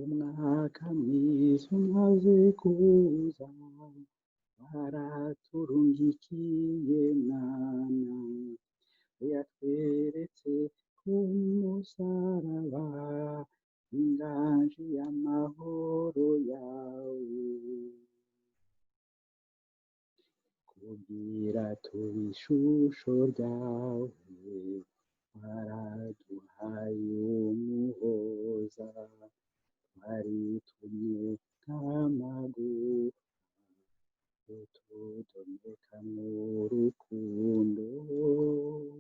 umwaka mwiza umaze kuza, waraturungikiye mwana, yatweretse ku musaraba inganji y'amahoro yawe, kugira tube ishusho ryawe, waraduhaye umuhoza, twari tumwe nk'amagufa, utudoneka mu rukundo,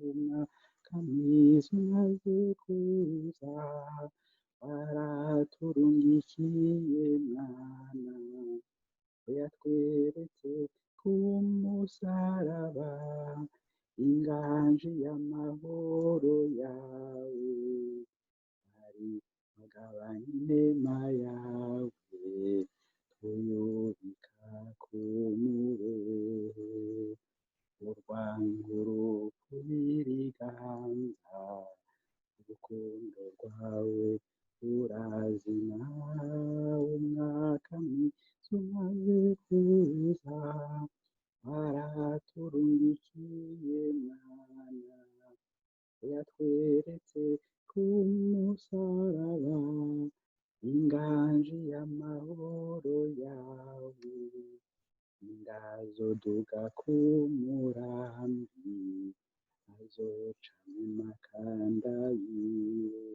umwaka mwiza umaze kuza, waraturungikiye mwana, yatweretse ku musaraba inganji y'amahoro yawe, ari mugabanye inema yawe, tuyubika ku mubehe, urwanguru kubiriganza, urukundo rwawe urazima, umwaka mwiza umaze kuza, waraturungikiye mwana, yatweretse ku musaraba inganji y'amahoro yawe, ndazoduga ku murambi, azoca mu makanda yiwe,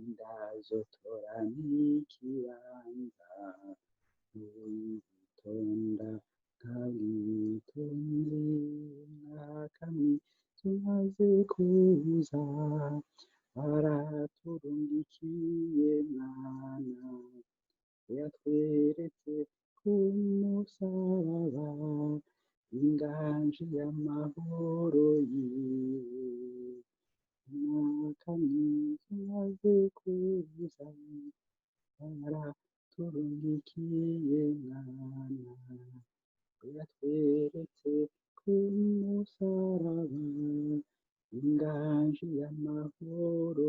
ndazotora n'ikibanza, witonda nk'abitonzi, umwaka mwiza umaze kuza, waraturungikiye mwana, yatweretse ku musaraba inganji y'amahoro yiwe, umwaka mwiza umaze kuza, waraturungikiye mwana, yatweretse ku musaraba inganji y'amahoro